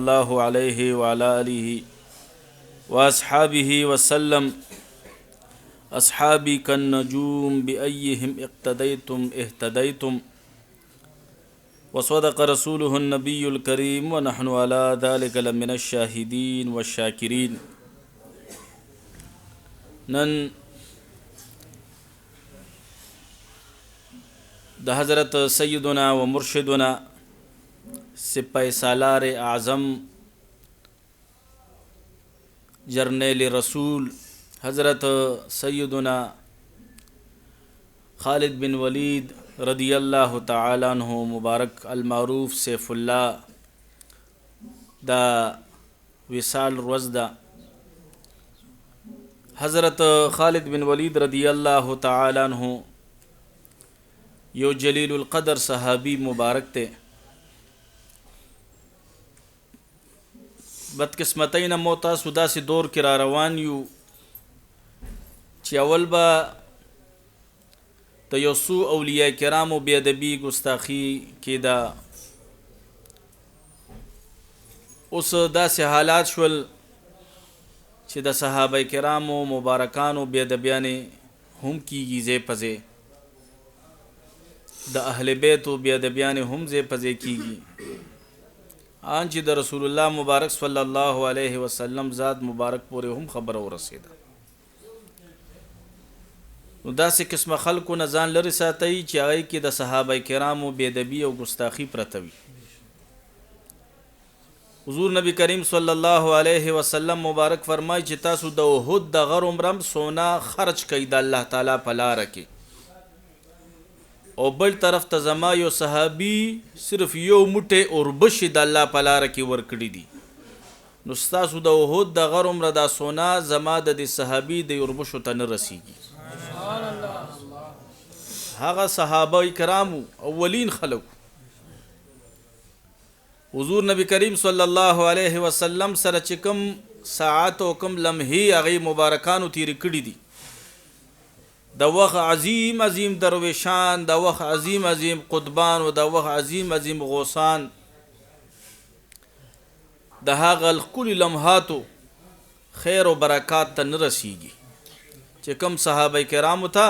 अल्लाहु अलैहि वअला आलिहि वअस्हाबिहि वसल्लम अस्हाबी कन्नजूम बिअय्यिहिम इक्तदैतुम इह्तदैतुम वसदक़ रसूलुहुन नबियुल करीम व नहनु अला ज़ालिका लमिनश शाहिदीन वश्शाकिरीन। नन द हज़रत सय्यदुना व मुर्शिदुना सिपाही सालार आज़म जर्नेल रसूल हज़रत सय्यदुना खालिद बिन वलीद रदियल्लाहु ताला अन्हु मुबारक अलमारूफ सैफुल्लाह दा विसाल रोज़दा हज़रत खालिद बिन वलीद रदियल्लाहु ताला अन्हु यो जलीलुल क़दर सहाबी मुबारक थे। बदकिस्मतैन मोता सुदा से दौर के रवान यू ची अवल बा त यसू औलिया किराम बेअदबी गुस्ताखी केदा उस दा से हालात शुल ची दा सहाबा किराम मुबारकान बेअदबियाने हम की गिजे पजे द अहले बैत बेअदबियाने हम जे पजे कीगी आंची द रसूलुल्लाह मुबारक सल्लल्लाहु अलैहि वसल्लम ज़ात मुबारक पूरे हम खबर और रसीदा दा से किस्म खल्क़ नज़ान लरी सातई चाहे कि द सहाबा किराम बेदबी और गुस्ताखी प्रतवी हुज़ूर नबी करीम सल्लल्लाहु अलैहि वसल्लम मुबारक फरमाई चिता सुद उहुद द गर उम्रम सोना खर्च कई द अल्लाह ताला पला रखे और बल तरफ तजमा यो सहाबी सिर्फ यो मुठे और बशी द अल्लाह पला रखी वर्कड़ी दी नुस्ता सुद उहुद द गर उम्र दा सोना जमा द सहाबी द उर्बुश तन रसीगी हागा सहाबा इकरामु अव्वलीन खलक हुज़ूर नबी करीम सल्लल्लाहु अलैहि वसल्लम सर चिकम साआत व कम लम्ही अगी मुबारकान तीर कड़ी दी दवख अजीम अजीम दरवेशान दवख अजीम अजीम कुतबान व दवख अजीम अजीम गौसान दहा गल कुल लम्हातो खैर व बरक़ात तन रसीगी चिकम सहाबा किराम था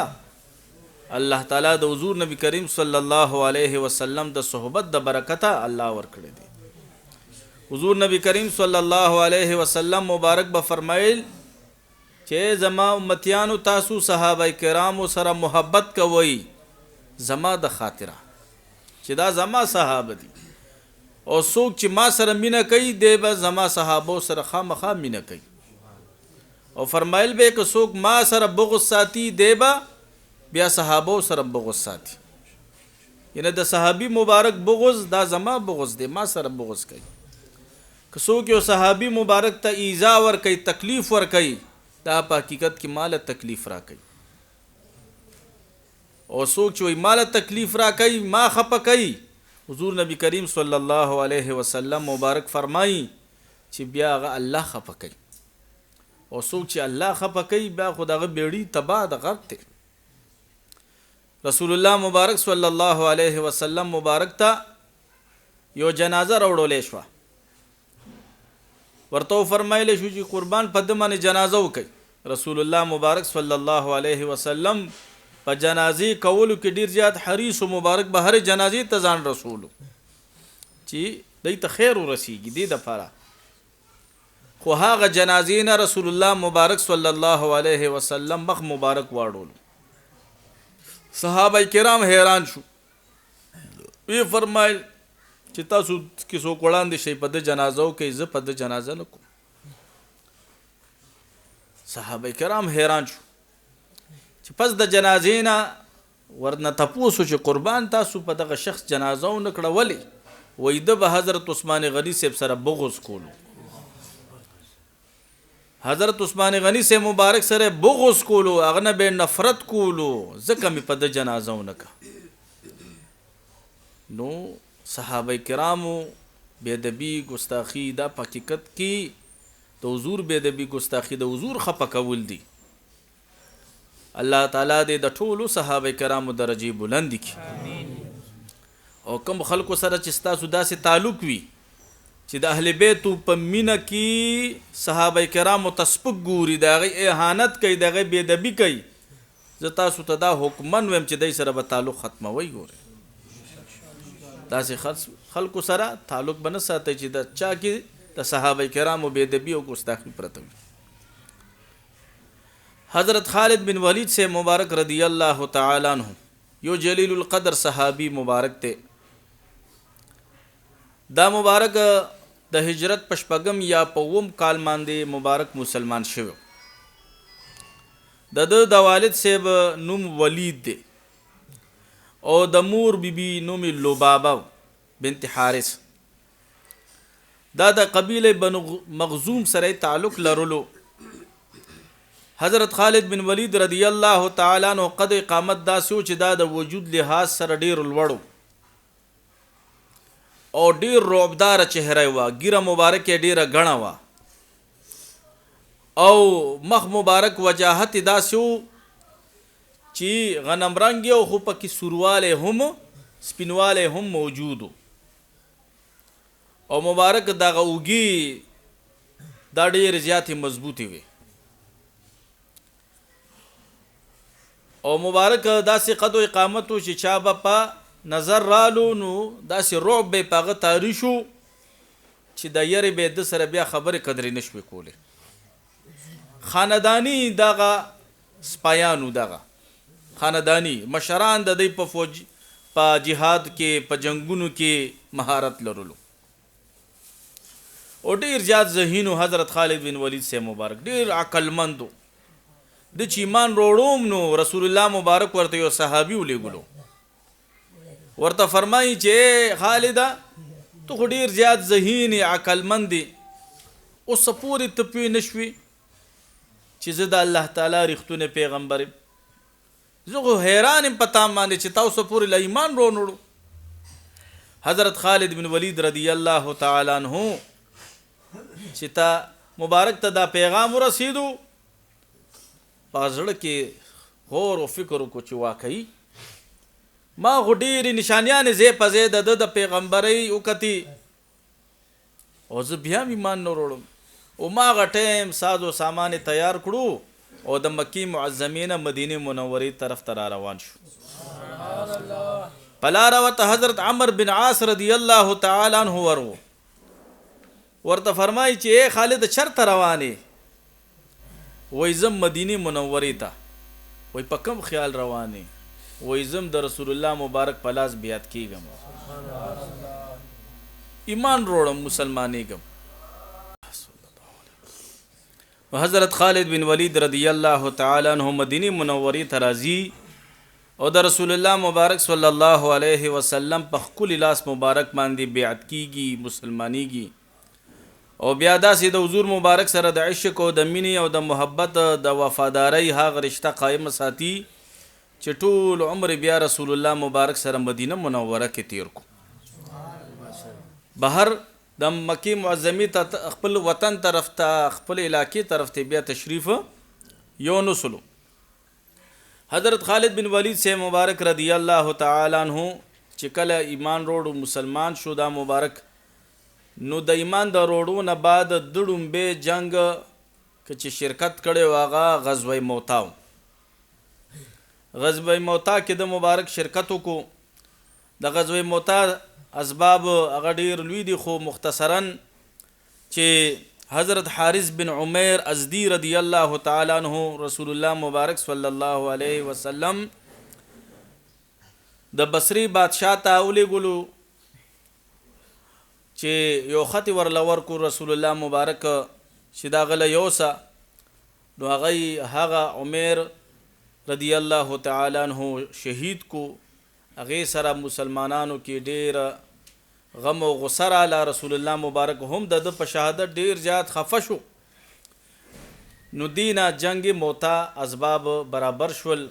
अल्लाह ताला द हुज़ूर नबी करीम सल्लल्लाहु अलैहि वसल्लम द सोहबत द बरकता अल्लाह वर्कड़े दे। हुज़ूर नबी करीम सल्लल्लाहु अलैहि वसल्लम मुबारक ब फरमाइल चे जमा उम्मतियानु तासु सहाबा किराम सरा मोहब्बत का वही जमा द खातिरा चिदा जमा सहाब दी और सोक च मा सर मीना कई देबा जमा सहाबो सर खाम खा मीना कई और फरमाइल बे के सोक मा सर बुग़्ज़ साती देबा बिया सहाबो सर बुग़्ज़ साथी यानी द सहाबी मुबारक बुग़्ज़ दा जमा बुग़्ज़ दे मा सर बुग़्ज़ कई कसो के सहाबी मुबारक ता ईज़ा वर कई तकलीफ़ वर कई दा हकीकत की माल तकलीफ़ रा कई और सोच वही माल तकलीफ़ रा कई मा खप कई हुज़ूर नबी करीम सल्लल्लाहु अलैहि वसल्लम मुबारक फरमाई छि बिया अल्लाह खप कई और सोच अल्लाह खप कई बिया खुदा बेड़ी तबाह द गर्क थे। रसूलुल्लाह मुबारक सल्लल्लाहु अलैहि वसल्लम मुबारक ता यो जनाजा रवड़ोलेशवा वर्तो फरमाइले शु जी कुर्बान पदमाने जनाजा कई रसूलुल्लाह मुबारक सल्लल्लाहु अलैहि वसल्लम प जनाजी कौल के डीर जात हरीस मुबारक बहर जनाजी तजान रसूल ची दई त खैर रसीगी दी दफारा खुहा जनाजी ना रसूलुल्लाह मुबारक सल्लल्लाहु अलैहि वसल्लम मख मुबारक वाड़ोल सहाबा किराम हैरान शु ये फरमाइल चिता सु किसो कोड़ान दिशे पद जनाजा के इज़ पद जनाजा नको सहाबा किराम हैरान शु पस द जनाजेना वरना तपोसु च कुर्बान तासु पद शख्स जनाजा नकड़ा वली वईद ब हज़रत उस्मान गनी से सर बुग़्ज़ कोलो हज़रत उस्मान गनी से मुबारक सर बुग़्ज़ कोलो अगन बे नफ़रत कोलो ज़कमी पद जनाजा नका नो सहाबा किरामो बेदबी गुस्ताखी दा हकीकत की तो हुज़ूर बेदबी गुस्ताखी द हुज़ूर खपा कबूल दी अल्लाह ताला दे द ठोलो सहाबा किराम दरजे बुलंद की और कम खल्को सर चिस्ता सुदा से ताल्लुक वी چې د اهل بیتو په مینه کې صحابه کرامو ته سپک ګوري، د هغې اهانت کوي، د هغې بېدبي کوي. زه تاسو ته دا حکمن ویم چې دی سره به تعلق ختموئ. ګورئ داسې خلکو سره تعلق به نه ساتئ چې د چا کې د صحابه کرامو بېدبي او ګستاخي پرته وي. حضرت خالد بن ولید سے مبارک رضی اللہ تعالی عنہ یو جلیل القدر صحابی مبارک تے. دا مبارک د هجرت پشپغم یا پوم کال باندې مبارک مسلمان شوی. د والد صاحب نوم ولید دی او د مور بیبي نوم لبابه بنت حارث. دا د قبیله بنو مخزوم سره تعلق لرلو. حضرت خالد بن ولید رضی الله تعالی عنہ قد اقامت داسې و چې دا د وجود لحاظ سره ډیر لوړو او ډیر رعبدار چهره و، ګیره مبارک ډیره غڼه و او مخ مبارک وجاهت داسې و چې غنم رنگ او خو پکې سورواله هم سپینواله هم موجود او مبارک دغه اوږي دا ډیر زیات مضبوطی وي او مبارک داسې قد و اقامت و چې چا به په نظر رالو نو داسې رعب به پاغه تاری شو چې د یری به د سره بیا خبرې قدرې نشوي کولی. خاندانی دغه سپایانو دغه خاندانی مشران د دې په فوج په جهاد کې په جنگونو کې مهارت لرلو او ډیر زیات ذهینو. حضرت خالد بن ولید سے مبارک ډیر عقلمندو. د چې ایمان روړوم نو رسول الله مبارک ورته یو صحابي ولېږلو، ورته فرمایي چې خالده تو خو ډیر زیات ذهین عقلمند دی، اوس پورې ته پوه نه شوې چې زه د الله تعالی رښتونی پیغمبر یم. زه خو حیران یم په تا باندې چې تاسو پورې له ایمان رونړو. حضرت خالد بن ولید رضی الله تعالی عنہ چې تا مبارک ته دا پیغام ورسېدو په زړه کې غور او فکر وکړو چې واقعي ما خو ډېرې نشانیانې ځای په ځای د پیغمبرۍ وکتې او زه بیا هم ایمان نه وروړم او ما هغه ټایم ساز و سامان تیار کړو او د مکې معظمې نه مدینې منورې طرف ته را روان شو. په لاره ورته حضرت عمر بن عاص رضی الله تعالی عنہ ورته فرمایي چې ای خالد چرته روانې؟ وای زم مدینه منورې ته. وای په کوم خیال روانې؟ وای زم د رسول الله مبارک په لاس بیعت کیږم، ایمان روړم، مسلمانېږم. حضرت خالد بن ولید رضی الله تعالی عنہ مدینه منورې ته راځي او د رسول الله مبارک صلی الله علیه وسلم په خپل لاس مبارک باندې بیعت کیږي، مسلمانېږي او بیا داسې د حضور مبارک سره د عشق او د مینې او د محبت د وفادارۍ هغه رشته قائم ساتي چې ټول عمر بیا رسول الله مبارک سره مدینه منوره کې تیر کو. بهر د مکې معظمې ته خپل وطن طرف ته خپل علاقې طرف ته بیا تشریف یو نسلو. حضرت خالد بن ولید سے مبارک رضی الله تعالی عنہ چې کله ایمان روړو مسلمان شو دا مبارک نو د ایمان د روړو نه بعد د ډومبې جنگ چې شرکت کړی و هغه غزوه موتا و. غزوه موتا کې د مبارک شرکت وکړو. د غزوه موتا اسباب هغه ډیر لوی دي خو مختصرا چې حضرت حارث بن عمیر ازدی رضی الله تعالی عنہ رسول الله مبارک صلی الله علیه وسلم د بصری بادشاہ ته ولېږلو چې یو خط ورلور کو رسول الله مبارک چې دا غله یوسه نو هغه عمر رضی الله تعالی عنہ شهید کو. هغې سره مسلمانانو کې ډېر غم او غصه راله. رسول الله مبارک هم د په شهادت ډېر زیات خفه شو. نو دینا جنگ موتا اسباب برابر شول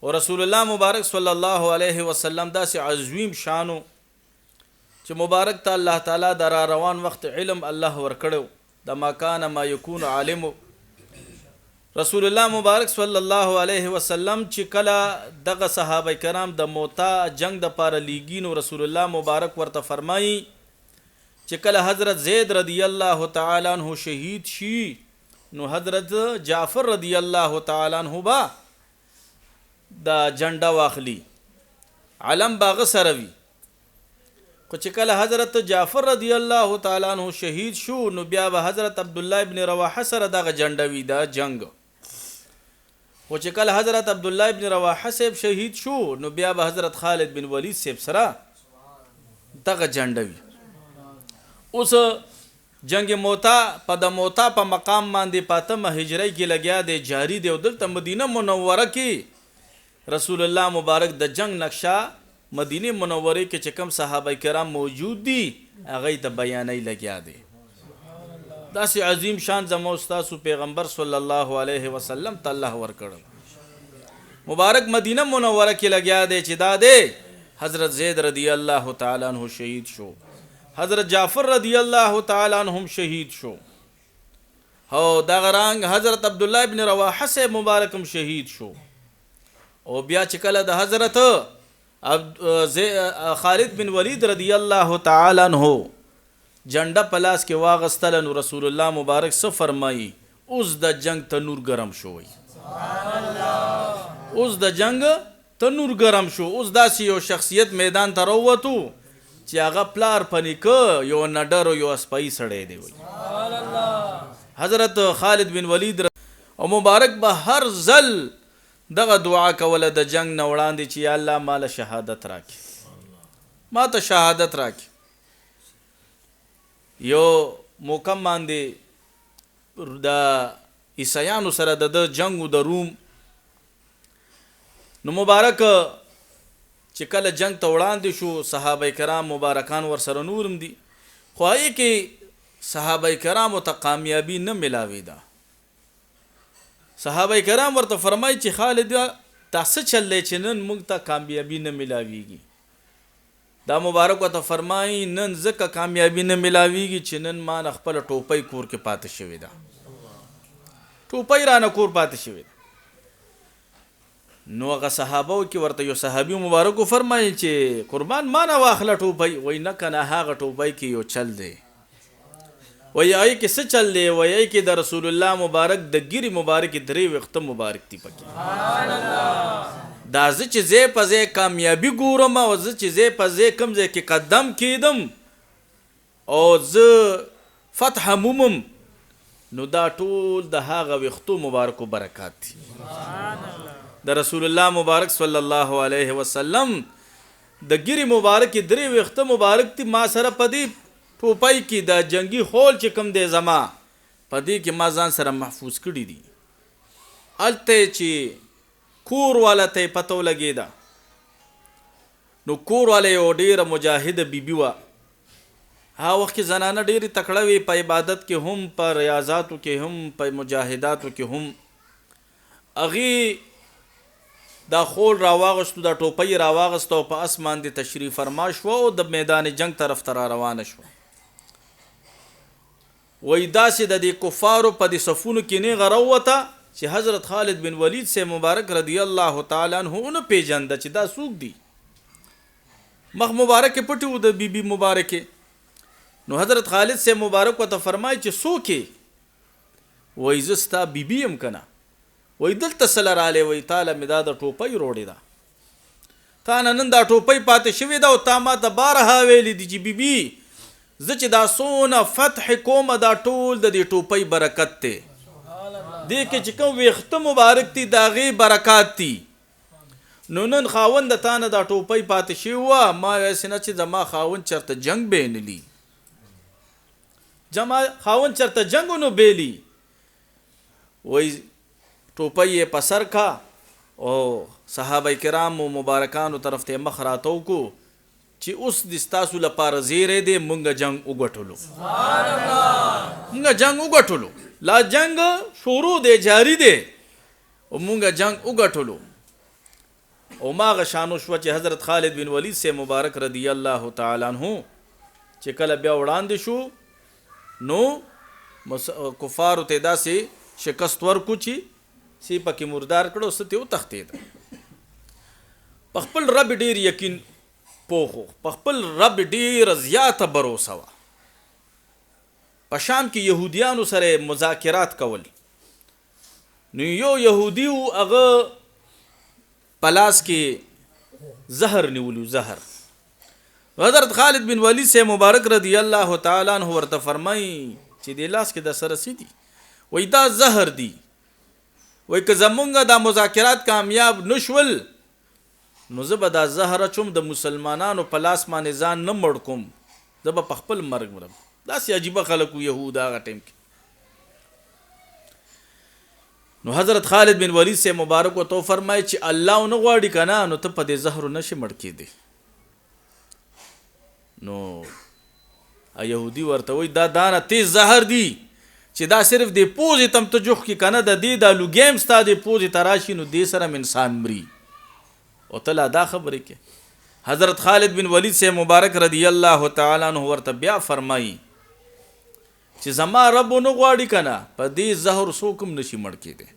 او رسول الله مبارک صلی الله علیه وسلم داسې عظیم شانو چې مبارک ته الله تعالی د را روان وخت علم الله ورکړو د ما کان ما یکون عالم. رسول الله مبارک صلی الله علیه وسلم چې کله دغه صحابه کرام د موتا جنگ د پاره لیږي نو رسول الله مبارک ورته فرمایي چې کله حضرت زید رضی الله تعالی عنہ شهید شي نو حضرت جعفر رضی الله تعالی عنہ با دا جنډه واخلي علم باغ سره وي خو چې کله حضرت جعفر رضی الله تعالی عنہ شهید شو نو بیا به حضرت عبد الله ابن رواحه سره دغه جنډه وي دا جنگ خو چې کله حضرت عبد الله ابن رواحه صاحب شهید شو نو بیا به حضرت خالد بن ولید صاحب سره دغه جنډه وي اوس جنگ موتا په د موتا په مقام باندې پاتمه هجری کې لګیا دی جاری دی او دلته مدینه منوره کې رسول الله مبارک د جنگ نقشه مدینه منوره کې چې کوم صحابه کرام موجود دي هغه ته بیانې لګیا دي داسې عظیم شان زمو استاد پیغمبر صلی الله علیه وسلم ته الله ورکړ مبارک مدینه منوره کې لګیا دی چې دا دی حضرت زید رضی الله تعالی عنہ شهید شو حضرت جعفر رضی الله تعالی عنهم شهید شو هو دا غرانګ حضرت عبد الله ابن رواحه سے مبارکم شهید شو او بیا چې کله د حضرت خالد بن ولید رضی الله تعالی عنہ جنډه پلاس کې واغستل نو رسول الله مبارک څه فرمایي اوس د جنگ تنور گرم شوی سبحان الله اوس د جنگ تنور گرم شو اوس داسې یو شخصیت میدان ته راووتو چې هغه پلار پنیکه یو نډر یو اسپای سړی دی وي سبحان الله حضرت خالد بن ولید او مبارک به هر ځل دغه دعا کوله د جنگ نه وړاندې چې یا الله مال شهادت راکړي ما ته شهادت راکړي یو موکم باندې د عیسایانو سره د جنگ د روم نو مبارک چې کله جنگ ته وړاندې شو صحابه کرام مبارکان ور سره نورم دي خو هغه کې صحابه کرام ته کامیابی نه ملاوي دا صحابه کرام ورته فرمایي چې خالد تاسو چلې چې نن موږ ته کامیابی نه ملاويږي دا مبارک ورته فرمایي نن زکه کامیابی نه ملاويږي چې نن ما خپل ټوپۍ کور کې پاتې شوی دا ټوپۍ رانه کور پاتې شوی نو هغه صحابه کې ورته یو صحابي مبارک فرمایي چې قربان ما نه واخله ټوپۍ وای نه کنه هغه ټوپۍ کې یو چل دی وای آی کې څه چل دی وای کې د رسول الله مبارک د ګيري مبارک درې وخت مبارک دی پکې سبحان الله دا ز چې زه په زه کامیابی ګورم او ز چې زه په زه کم زه کې قدم کیدم او ز فتح مومم نو دا ټول د هغه وختو مبارک برکات دي سبحان الله د رسول الله مبارک صلی الله علیه وسلم د ګيري مبارک درې وخت مبارک تی ما سره پدی ټوپای کې د جنگي خول چې کم دی زما پدې کې ما ځان سره محفوظ کړی دي الته چې کور والا ته پتو لګی دا نو کور والا یو ډیره مجاهد بیبي وا ها وخت کې زنانه ډیره تکړه وي په عبادت کې هم په ریاضاتو کې هم په مجاهداتو کې هم اغي دا خول راواغستو دا ټوپۍ راواغستو په اسمان دی تشریف فرما شو او د میدان جنگ طرف ته روان شو وای داسې د دې کفارو په دې صفونو کې نه غروته چې حضرت خالد بن ولید سے مبارک رضی الله تعالی عنہ نه پیجند چې دا سوق دی مخ مبارک پټو د بیبي مبارکه نو حضرت خالد سے مبارک ته فرمای چې سوکه وای زستا بیبي هم کنه وای دلته سلر علی وای تعالی مدا د ټوپۍ روړی دا تا نن دا ټوپۍ پاتې شوی دا او تا ما ته بارها ویلی دی چې بیبي زه چې دا سونه فتح کوم دا ټول د دې ټوپۍ برکت ته دې کې چې کوم وخت مبارک دي دا غي برکات دي نو نن خاوند ته نه دا ټوپۍ پاتې شي وا ما وسنه چې زما خاوند چرته جنگ بینلی جما خاوند چرته جنگونو بیلی وای ټوپۍ په سر کا او صحابه کرام مبارکانو طرف ته مخ راتو کو چې اوس د ستاسو لپاره زیره دی مونږ جنگ وګټلو سبحان الله مونږ جنگ وګټلو لا جنگ شروع دی جاری دی او مونږ جنگ وګټلو او ماغه شانو شو چې حضرت خالد بن ولید سے مبارک رضی الله تعالی عنہ چې کله بیا وړاندې شو نو کفار ته داسې شکست ورکو چې سی پکې مردار کړو ستیو تختید په خپل رب ډیر یقین پوخو په خپل رب ډیر زیاته باور وا په شام کې يهوديانو سره مذاکرات کول. نو یو يهودي هغه پلاس کې زهر نیولو زهر. حضرت خالد بن ولید سے مبارک رضی الله تعالی عنہ ورته فرمای چې د لاس کې د سره سیدي وای دا زهر دی، وای که زمونږه دا مذاکرات کامیاب نشول نو زه به دا زهر چوم د مسلمانانو په لاس باندې ځان نه مړ کوم، زه به په خپل مرګ مرم. داسې عجیبه خلکو یهود هغه ټیم کې. نو حضرت خالد بن ولید سے مبارک ورته فرمای چې الله نه غواړي کنه نو ته په دې زهر نشي مړ کېدی. نو يهودي ورته وای دا دانه تیز زهر دی چې دا صرف د پوزې تم ته جوخ کې کنه د دې د لوګیم ستا د پوزې تراشي نو دې سره انسان مري. او تلا دا خبرې کې حضرت خالد بن ولید سے مبارک رضی الله تعالی عنہ ورته بیا فرمایي چې زما رب نو غواړي کنه په دې زهر سوکم نشي مړ کېده.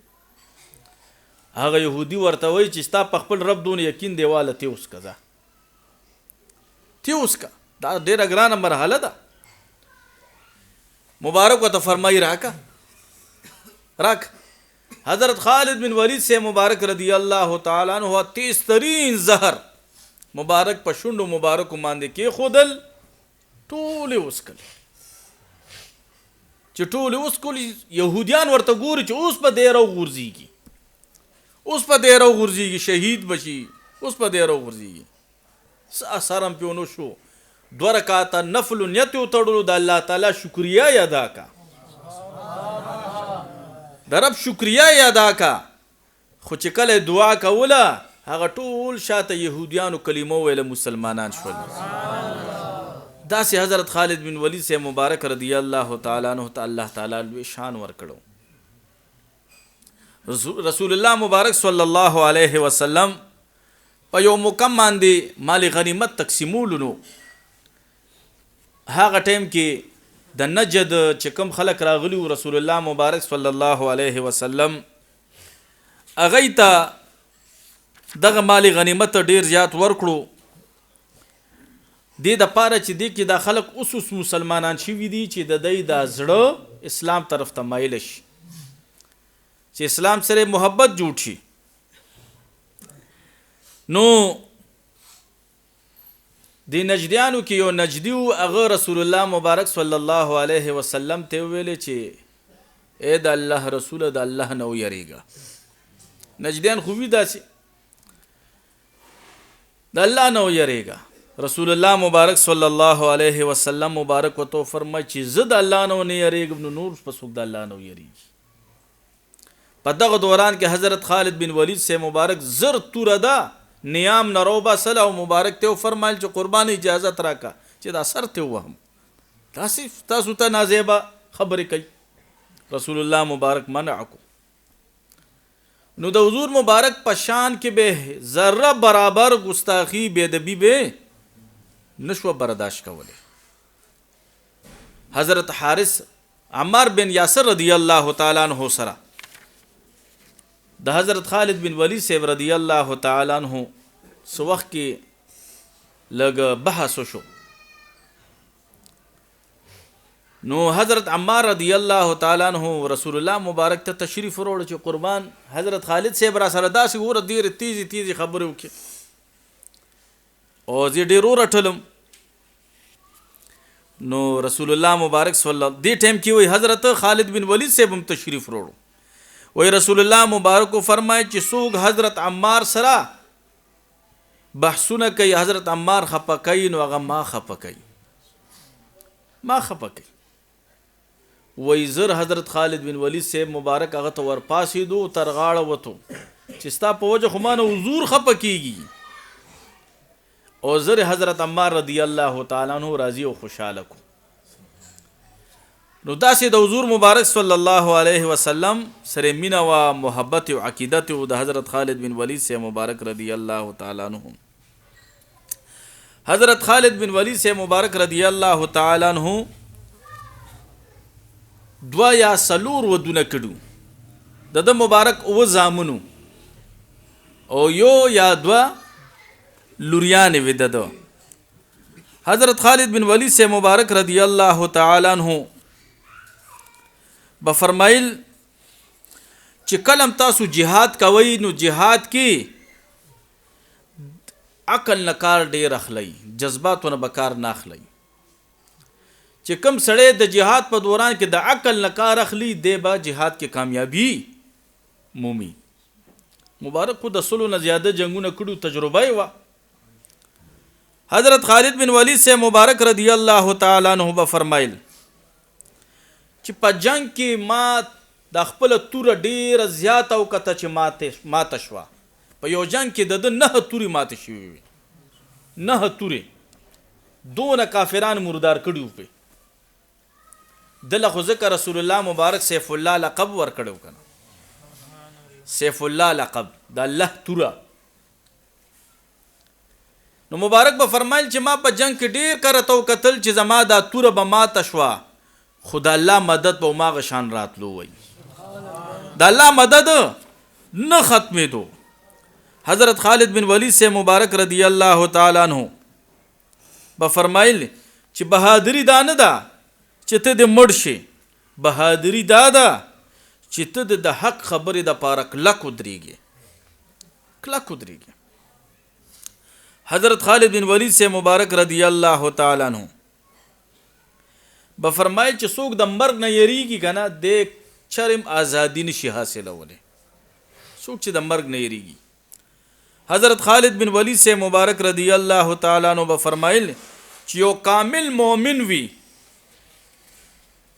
هغه يهودي ورته وای چې ستا په خپل رب دون یقین دیواله ته اوس کزا ته اوس کا دا ډیره ګرانه مرحله ده. مبارک وته فرمایي راکا حضرت خالد بن ولید سے مبارک رضی الله تعالی عنہ تیز ترین زهر مبارک په شونډو مبارک باندې کې خودل ټول وسکل چې ټول وسکل. يهوديان ورته ګوري چې اوس په دیرو غورځيږي، اوس په دیرو غورځيږي، شهید بشي، اوس په دیرو غورځيږي. اثرم پیونو شو 2 رکعات نفل نیت وتړلو د الله تعالی شکریا ادا کا، د رب شکریا ادا کا. خو چې کله دعا کوله هغه ټول شاته يهوديانو کلمه ویله مسلمانان شول. داسې حضرت خالد بن ولید سے مبارک رضی الله تعالی عنہ ته الله تعالی لوی شان ورکړو. رسول الله مبارک صلی الله علیه وسلم په یو مقام باندې مال غنیمت تقسیمولو. نو هغه ټیم کې د نجد چې کوم خلک راغلی رسول الله مبارک صلی الله علیه وسلم هغه ته دغه مال غنیمت ډیر زیات ورکړو دې د پاره چې دې کې د خلک اوس مسلمانان شوي دي چې د دې د زړه اسلام طرف ته مایل شي، چې اسلام سره محبت جوړ شي. نو د نجدیانو کې یو نجدی هغه رسول الله مبارک صلی الله علیه وسلم ته ویل چې اے د الله رسول د الله نو یریګا. نجدیان خو وی داسي د الله نو یریګا. رسول الله مبارک صلی الله علیه وسلم مبارک وته فرمای چې زد الله نو نه یریګم نو نور په سوق د الله نو یریږي. په دغه دوران کې حضرت خالد بن ولید سے مبارک زر توردا نیام نروبا صلی مبارک ته فرمایل چې قربانی اجازه راکا چې دا سر ته وهم تاسو ته نازیبا خبرې کوي. رسول الله مبارک منعکو. نو د حضور مبارک په شان کې به ذره برابر ګستاخی بے ادبی به نشو برداشت کوله. حضرت حارث عمار بن یاسر رضی الله تعالی عنہ سره د حضرت خالد بن ولید صاحب رضی الله تعالی عنہ سو وخت کې لګ بحث شو. نو حضرت عمار رضی الله تعالی عنہ رسول الله مبارک ته تشریف وروړ چې قربان حضرت خالد صاحب را سره داسې ور ډیر تیزی خبرې وکړي او زه ډیر ورټلم. نو رسول الله مبارک صلی الله دې ټیم کې وی حضرت خالد بن ولید صاحب هم تشریف وروړ. وی رسول الله مبارک فرمای چې څوک حضرت عمار سره بحثونه کوي حضرت عمار خپه کوي نو هغه ما خپه کوي. وی زر حضرت خالد بن ولید صاحب مبارک هغه ته ورپاسېدو تر غاړه وته چې ستا په وجه خو ما نه حضور خپه کیږي. او زر حضرت عمار رضی الله تعالی عنہ راضی او خوشاله کو. نو داسې د حضور مبارک صلی الله علیه وسلم سره مینا و محبت او عقیدت او د حضرت خالد بن ولید سے مبارک رضی الله تعالی عنہ. حضرت خالد بن ولید سے مبارک رضی الله تعالی عنہ 2 یا 4 ودونه کړو. د مبارک او زامنو او یو یا 2 لوریان ودده. حضرت خالد بن ولید سے مبارک رضی الله تعالی عنہ به فرمایل چې کلم تاسو جهاد کوئ نو جهاد کې عقل نه کار ډېر اخلئ، جذباتونه به کار نه اخلئ. چې کم سړی د جهاد په دوران کې د عقل نه کار اخلي دی به جهاد کې کامیابی مومي. مبارک خو د سلو نه زیاده جنگونه کړو، تجربه یې وه. حضرت خالد بن ولید سے مبارک رضی الله تعالی عنہ به فرمایل چې په جنگ کې ما د خپل توره ډیره زیاته وکړه چې ماته شوه. په یو جنگ کې د 9 تورې ماته شوې وي، 9 تورې، دونه کافران مردار کړي وو. په دله خو ځکه رسول الله مبارک سیف الله لقب ورکړی و که نه، سیف الله لقب د الله توره. نو مبارک به فرمایل چې ما په جنگ کې ډیر کرته وکتل چې زما دا توره به ماته شوه، خو د الله مدد به هماغه شان راتلو وی، د الله مدد نه ختمېدو. حضرت خالد بن ولید سے مبارک رضی الله تعالی عنہ به فرمایل چې بهادری دا نه ده چې ته د مړ شي، بهادری دا ده چې ته د حق خبرې دپاره کلک ودرېږې، کلک ودرېږې. حضرت خالد بن ولید سے مبارک رضی الله تعالی عنہ به فرمایل چې څوک د مرګ نه یریږي که نه د چرم ازادي نشي حاصلولی، څوک چې د مرګ نه یریږي. حضرت خالد بن ولید سے مبارک رضی الله تعالی عنہ به فرمایل چې یو کامل مؤمن وي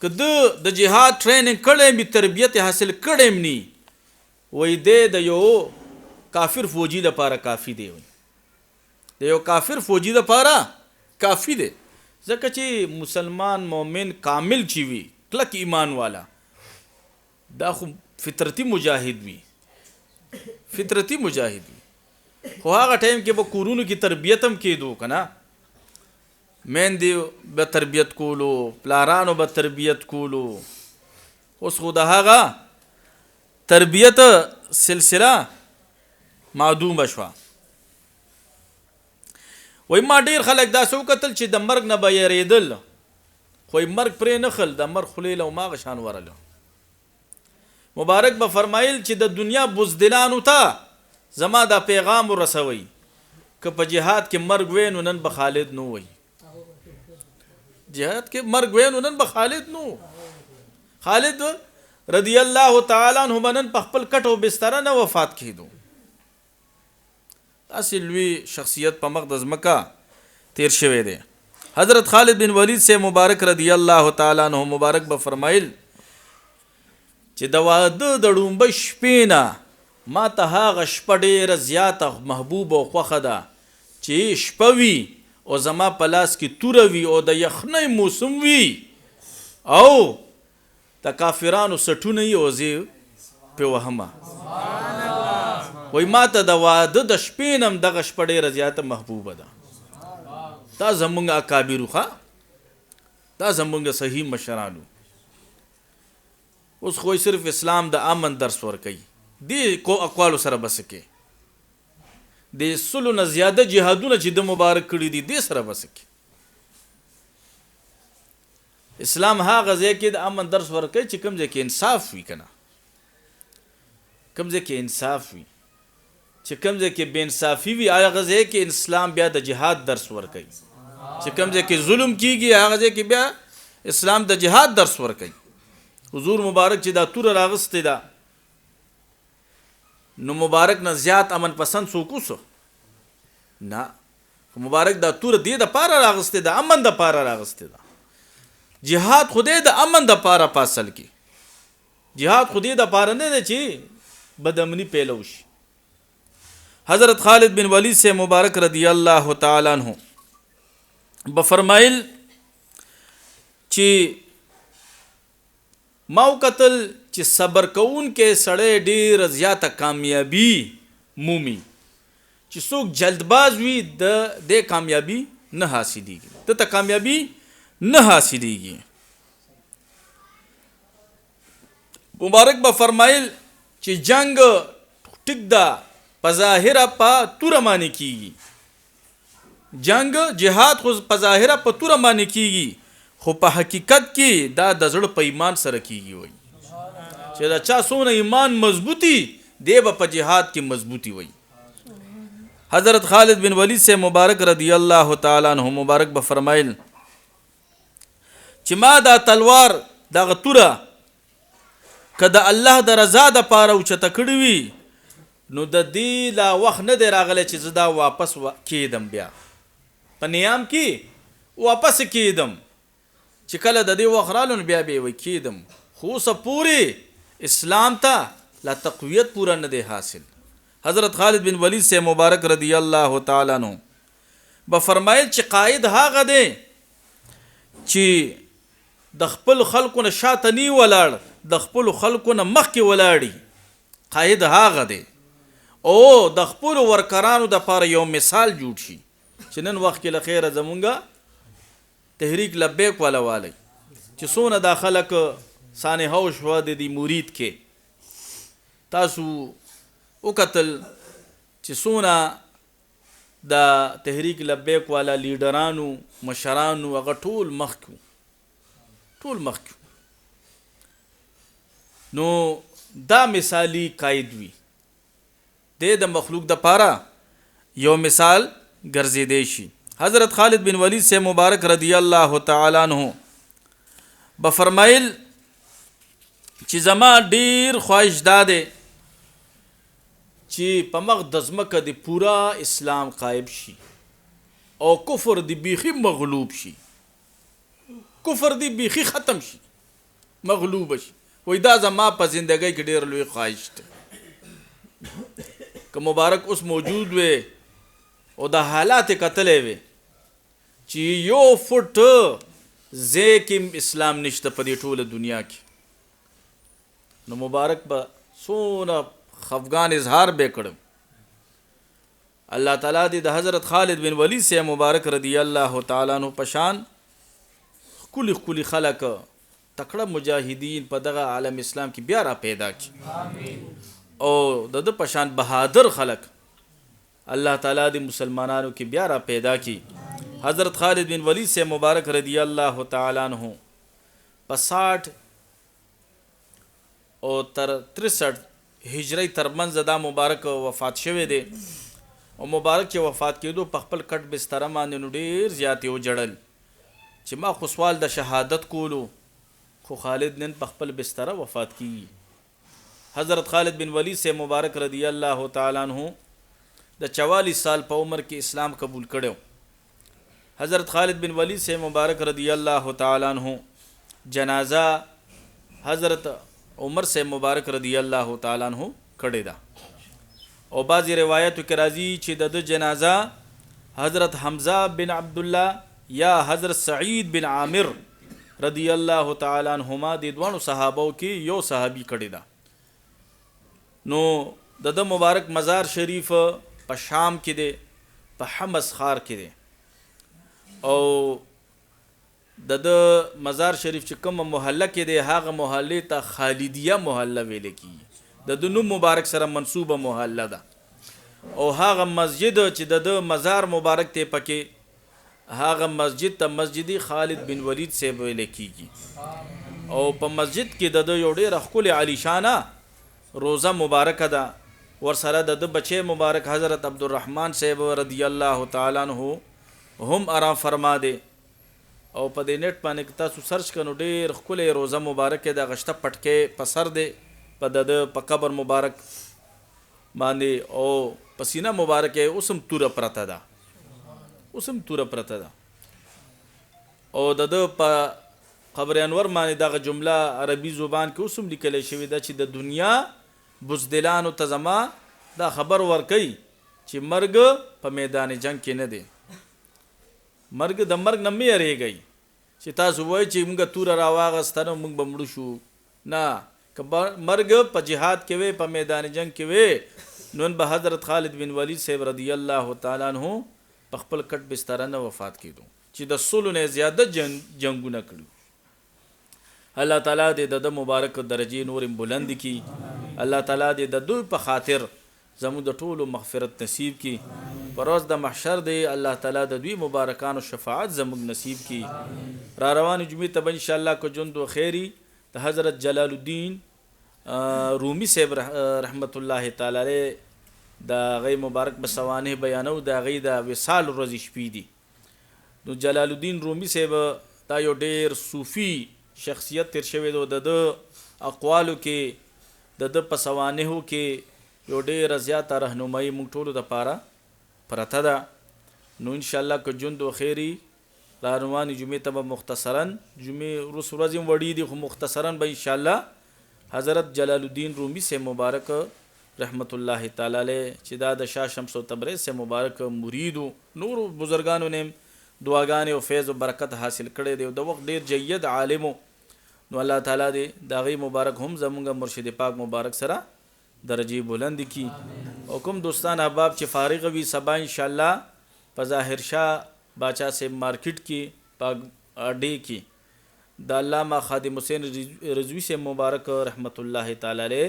که د جهاد ټریننګ کړی می، تربیت حاصل کړی نی، وای دی د یو کافر فوجي لپاره کافی دی، د یو کافر فوجي لپاره کافی دی. ځکه چې مسلمان مؤمن کامل چی وي، کلک ایمان والا، دا خو فطرتي مجاهد وي، فطرتي مجاهد وي. خو هغه ټایم کې به کورونو کې تربیت هم کېدو که نه، میندې به تربیت کولو، پلارانو به تربیت کولو. اوس خو د هغه تربیت سلسله معدومه شوه. وای ما ډیر خلک داسې وکتل چې د مرګ نه به یېرېدل، خو مرګ پرې نه خل، د مرګ خولې له هماغه شان ورله. مبارک به فرمایل چې د دنیا بزدلانو ته زما دا پیغام ورسوئ که په جهاد کې مرګ وی نو نن به خالد نو وی، جهاد کې مرګ وی نو نن به خالد نو. خالد رضی الله تعالی عنہ نن په خپل کټ او بستر نه وفات کېدو. داسې لوی شخصیت په مقدس مکه تیر شوی دی. حضرت خالد بن ولید سے مبارک رضی الله تعالی عنہ مبارک به فرمایل چې د واده د ډومبه شپې نه ما ته هغه شپه ډېره زیاته محبوب او خوښه ده چې شپه وي او زما په لاس کې توره وي او د یخنۍ موسم وي او د کافرانو سټونه یې او زه پې وهمه. وای ما ته د واده د شپې نه هم دغه شپه ډېره زیاته محبوبه ده. دا زمونږ اکابرو ښه، دا زمونږ صحیح مشرانو. اوس خو صرف اسلام د امن درس ورکوي، دې کو اقوالو سره بس کې د سلو نه زیاده جهادونه چې د مبارک کړي دي دې سره بس کې. اسلام هغه ځای کې د امن درس ورکوي چې کوم ځای کې انصاف وي که نه، کوم ځای کې انصاف وي. چې کوم ځای کې بې انصافي وي هغه ځای کې اسلام بیا د جهاد درس ورکوي. چې کوم ځای کې ظلم کیږي هغه ځای کې بیا اسلام د جهاد درس ورکوي. حضور مبارک چې دا توره راغستې ده نو مبارک نه زیات امن پسند څوک اوسو نه، مبارک دا توره دې دپاره راغستې ده، امن دپاره راغستې ده. جهاد خدای د امن دپاره په اصل کې، جهاد خدای دپاره نه ده چې بدامني پیلو شي. حضرت خالد بن ولید سے مبارک رضی الله تعالی عنہ بفرمایل چې ما وکتل چې صبر کوون کې سړی ډېر زیاته کامیابی مومي، چې څوک جلدباز وي د کامیابی نه حاصلېږي، ته کامیابی نه حاصلېږي. مبارک به فرمایل چې جنگ ټیک ده په ظاهره په توره باندې کیږي، جنگ جهاد خو په ظاهره په توره باندې کیږي، خو په حقیقت کې دا د زړه په ایمان سره کیږي. وای چې دا چا څونه ایمان مضبوطی دی به په جهاد کې مضبوطی وي. حضرت خالد بن ولید سے مبارک رضی الله تعالی عنہ مبارک به فرمایل چې ما دا تلوار دغه توره که د الله د رضا د پاره اوچته کړې وي نو د دې لا وخت نه دی راغلی چې زه دا واپس کېدم بیا په نیام کې واپس کېدم چې کله د دې وخت رالو نو بیا به یې کېدم خو اوسه پورې اسلام ته لا تقویت پوره نه دی حاصل. حضرت خالد بن ولید سے مبارک رضی الله تعالی عنہ به فرمایل چې قائد هغه دی چې د خپل خلکو نه شاته نی ولاړ د خپل خلکو نه مخکې ولاړی. قائد هغه دی او د خپل ورکرانو د پاره یو مثال جوړ شي چې نن وخت کې لخيره زمونږه تحریک لبیک والا والی چې څونه دا خلک سانحه او شوا د دې مرید کې تاسو وکتل چې څونه د تحریک لبیک والا لیډرانو مشرانو هغه ټول مخکو نو دا مثالی قائد وي د مخلوق د پاره یو مثال ګرځیدې شي. حضرت خالد بن ولید سے مبارک رضی الله تعالی عنہ به فرمایل چې زما ډیر خواهش داده چې په مقدس مکه د پورا اسلام قائب شي او کفر دی بیخی مغلوب شي کفر دی بیخی ختم شي مغلوب شي. وای دا زما په زندګۍ کې ډیر لوی خواهش ده که مبارک اوس موجود وي او د حالات کتلې وي چې یو فټ زیکم اسلام نشته په دې ټوله دنیا کې نو مبارک به سونه خفغان اظهار به کړم. الله تعالی دې د حضرت خالد بن ولید سے مبارک رضی الله تعالی عنہ پشان کلی خلق تکړه مجاهدین په دغه عالم اسلام کې بیا را پیدا کی او د پشان بهادر خلق الله تعالی دې مسلمانانو کې بیا را پیدا کی. حضرت خالد بن ولید سے مبارک رضی الله تعالی عنہ په 60 او تر 63 هجری ترمنځ دا مبارک وفات شوه دی او مبارک چې وفات کېدو په خپل کټ بستر باندې نو ډیر زیات یو جړل چې ما خو سوال د شهادت کولو خو خالد نن په خپل بستر وفات کی. حضرت خالد بن ولید سے مبارک رضی الله تعالی عنہ د 44 سال په عمر کې اسلام قبول کړو. حضرت خالد بن ولید سے مبارک رضی الله تعالی عنہ جنازہ حضرت عمر سے مبارک رضی الله تعالی عنہ کړی دا او بعضی روایتو کې راځي چې د جنازہ حضرت حمزہ بن عبد الله یا حضرت سعید بن عامر رضی الله تعالی عنہما د دوانو صحابو کې یو صحابي کړی دا. نو د مبارک مزار شریف په شام کې دی په حمص خار کې دی او د مزار شریف چې کوم محله کې دی هغه محله ته خالدیه محله ویل کی د نوم مبارک سره منسوبه محله ده او هغه مسجد چې د مزار مبارک ته پکې هغه مسجد ته مسجد خالد بن ولید سے ویل کیږي او په مسجد کې د یو ډېر خپل علی شانه روزه مبارکه ده ورسره د بچي مبارک حضرت عبدالرحمن صاحب رضی الله تعالی عنہ هم آرام فرما دے او په دې نت باندې تاسو سرچ کړئ ډېر خپل روزه مبارکه د غشته پټکې په سر دے په د قبر مبارک باندې او پسینه مبارکه اوسم تور پرته ده او د په قبر انور باندې دغه جمله عربي زبان کې اوسم لیکل شوی ده چې د دنیا بزدلانو ته زما دا خبر ورکي چې مرګ په میدان جنگ کې نه دی مرګ د مرګ نه مې یریږي چې تاسو وایي چې موږ تور راواغستنه موږ بمړو شو نه مرګ په جهاد کې وي په میدان جنگ کې وي نن به حضرت خالد بن ولید صاحب رضی الله تعالی عنہ په خپل کټ بستر نه وفات کیدو چې د سلو نه زیاده جنگونه کړو. الله تعالی دې د مبارک درجه نور بلند کی. الله تعالی دې د دوی په خاطر زموږ د ټولو مغفرت نصیب کی. پر ورځ د محشر دې الله تعالی د دوی مبارکانو شفاعت زموږ نصیب کی. را روان جمعې ته ان شاء الله کو جند و خیری د حضرت جلال الدین رومي صاحب رحمت الله تعالی علیه د غي مبارک بسوانه بیانو د غي د وصال ورځ شپې دي. نو جلال الدین رومي صاحب دا یو ډیر صوفي شخصیت تیر شوی دی. د اقوالو کې د پسوانهو کې یو ډیر زیاته راهنمایي موږ ټولو د پاره پرته ده. نو ان شاء الله که جون دو خیری را رواني جمعې ته مختصرا جمعې روز ورځې وړي دي خو مختصرا به ان شاء الله حضرت جلال الدین رومي سے مبارک رحمت الله تعالی علیه چې دا د شاه شمس تبریز سے مبارک مرید نور بزرگانو نے دعاګانې او فیض او برکت حاصل کړي دی. د وخت ډیر جید عالم نو الله تعالی دې دا غي مبارک هم زمونږ مرشد پاک مبارک سره درجه بلند کی. او کوم دوستان احباب چې فارغ وي سبا ان شاء الله په ظاهر شاه باچا سے مارکیټ کې پاک اډې کې د علامہ خادم حسین رضوی سے مبارک رحمت الله تعالی علیه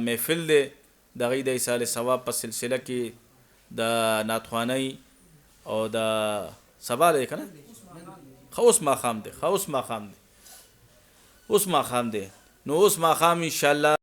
محفل دی. د غي د ایصال ثواب په سلسله کې د ناتخوانی او د سبا دی کنه خوس ما خام دی اوس ما خام دی نو اوس ما خام ان شاء الله